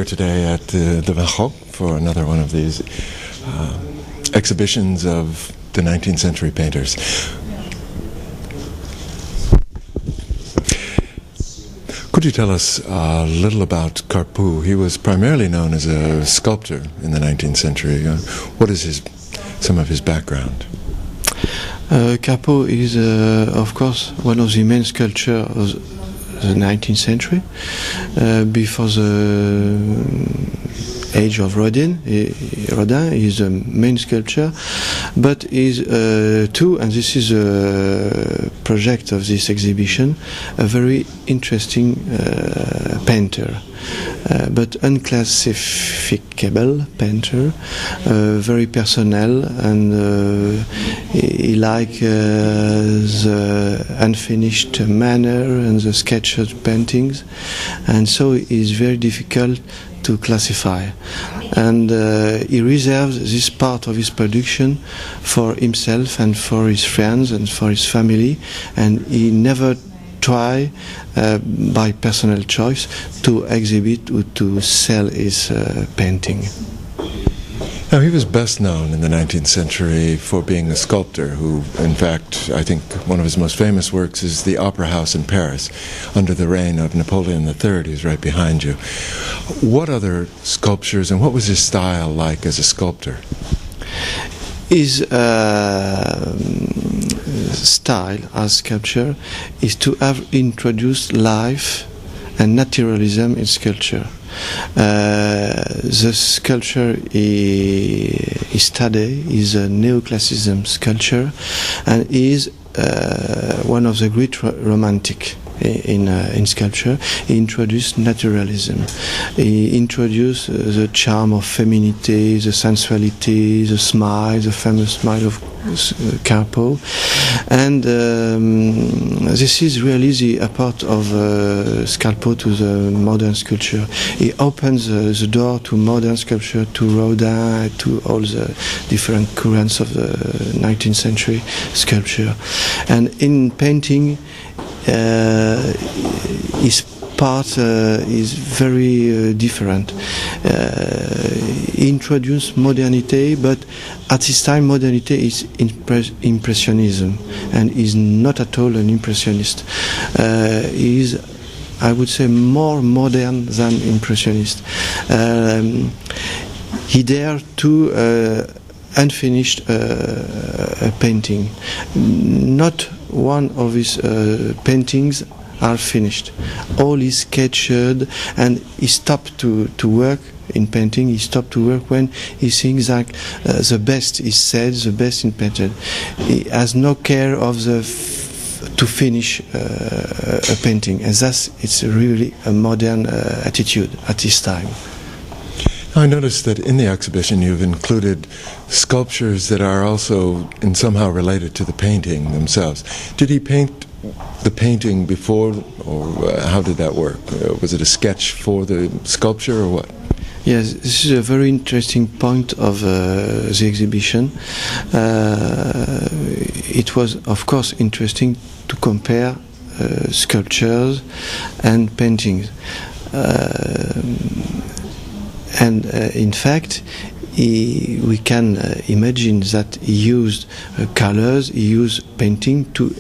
today at the Van Gogh for another one of these exhibitions of the 19th century painters. Could you tell us a little about Carpeux? He was primarily known as a sculptor in the 19th century. What is some of his background? Carpeux is, of course, one of the main sculptors of the 19th century, before the age of Rodin. Rodin is a main sculptor, but is too, and this is a project of this exhibition, a very interesting painter, but unclassifiable painter, very personal, and he likes the unfinished manner and the sketched paintings, and so it is very difficult to classify, and he reserves this part of his production for himself and for his friends and for his family, and he never try by personal choice to exhibit or to sell his painting. Now, he was best known in the 19th century for being a sculptor who, in fact, I think one of his most famous works is the Opera House in Paris under the reign of Napoleon III, who's right behind you. What other sculptures, and what was his style like as a sculptor? His style as sculpture is to have introduced life and naturalism in sculpture. The sculpture he studied is a neoclassicism sculpture, and is one of the great romantic in sculpture. He introduced naturalism. He introduced the charm of femininity, the sensuality, the smile, the famous smile of Carpeux, and this is really a part of Carpeux to the modern sculpture. He opens the door to modern sculpture, to Rodin, to all the different currents of the 19th century sculpture. And in painting, his part is very different. He introduced modernity, but at this time modernity is impressionism, and is not at all an impressionist. He is, I would say, more modern than impressionist. He dared to unfinished painting. Not one of his paintings are finished. All is sketched, and he stopped to work in painting. He stopped to work when he thinks that the best is said, the best is painted. He has no care of to finish a painting, and thus it's really a modern attitude at this time. I noticed that in the exhibition you've included sculptures that are also somehow related to the painting themselves. Did he paint the painting before, or how did that work? Was it a sketch for the sculpture, or what? Yes, this is a very interesting point of the exhibition. It was, of course, interesting to compare sculptures and paintings. And in fact, we can imagine that he used colors, he used painting to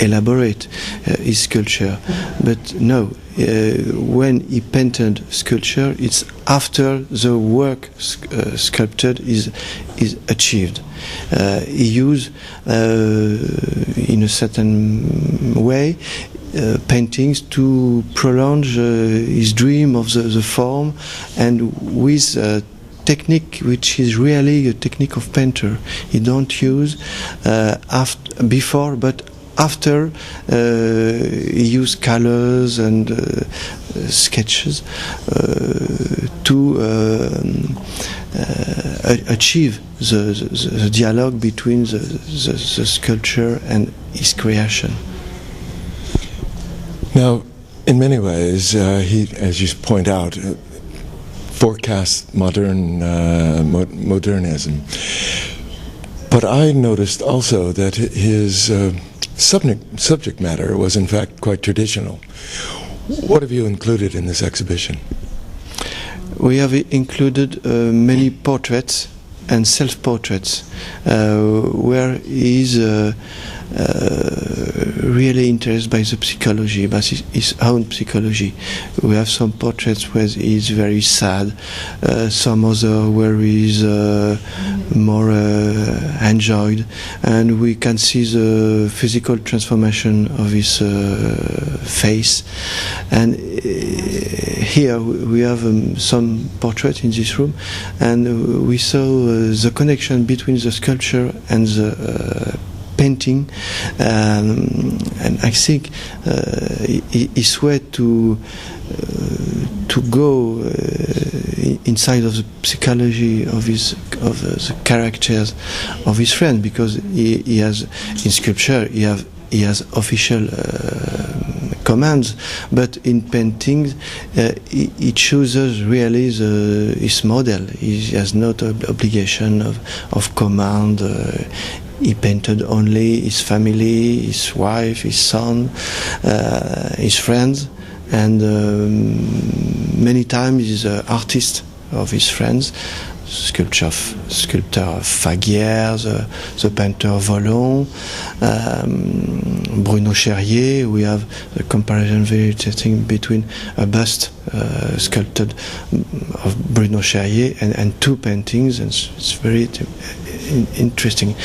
elaborate his sculpture. But no, when he painted sculpture, it's after the work sculpted is achieved. He used, in a certain way, paintings to prolong his dream of the form, and with technique which is really a technique of painter. He don't use before, but after he used colors and sketches to achieve the dialogue between the sculpture and his creation. Now, in many ways, he, as you point out, forecasts modernism. But I noticed also that his subject matter was in fact quite traditional. What have you included in this exhibition? We have included many portraits and self-portraits, where he is really interested by the psychology, by his own psychology. We have some portraits where he is very sad, some other where he is more enjoyed, and we can see the physical transformation of his face. And here we have some portraits in this room, and we saw the connection between the sculpture and the painting, and I think his way to go inside of the psychology of the characters of his friend, because he has in sculpture he has official commands, but in paintings he chooses really his model. He has not obligation of command. He painted only his family, his wife, his son, his friends, and many times he's an artist of his friends. Sculptor Faguière, the painter Volon, Bruno Cherrier. We have a comparison very interesting between a bust sculpted of Bruno Cherrier and two paintings, and it's very interesting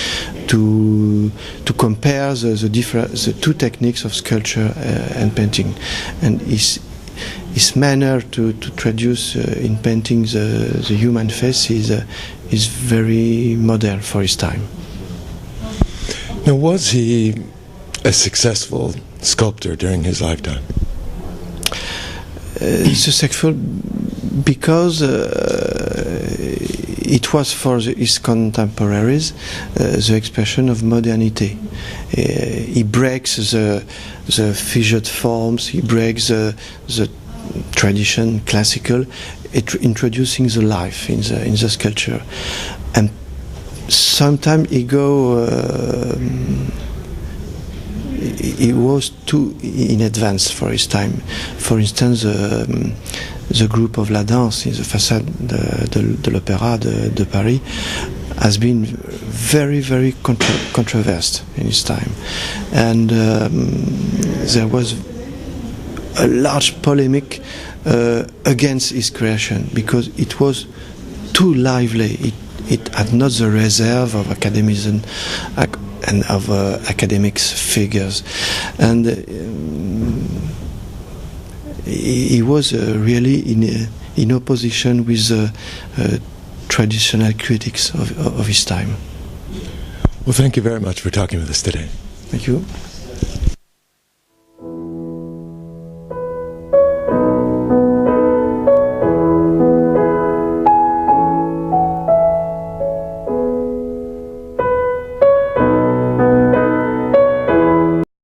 to compare the two techniques of sculpture and painting, and his manner to traduce in painting the human face is very modern for his time. Now, was he a successful sculptor during his lifetime? Successful because it was for his contemporaries the expression of modernity. He breaks the figured forms, he breaks the tradition, classical, introducing the life in the sculpture. And sometimes he was too in advance for his time. For instance, the group of La Danse in the façade de l'Opéra de Paris has been very, very controversial in his time. And there was a large polemic against his creation, because it was too lively. It had not the reserve of academism and of academics figures, and he was really in opposition with traditional critics of his time. Well, thank you very much for talking with us today. Thank you.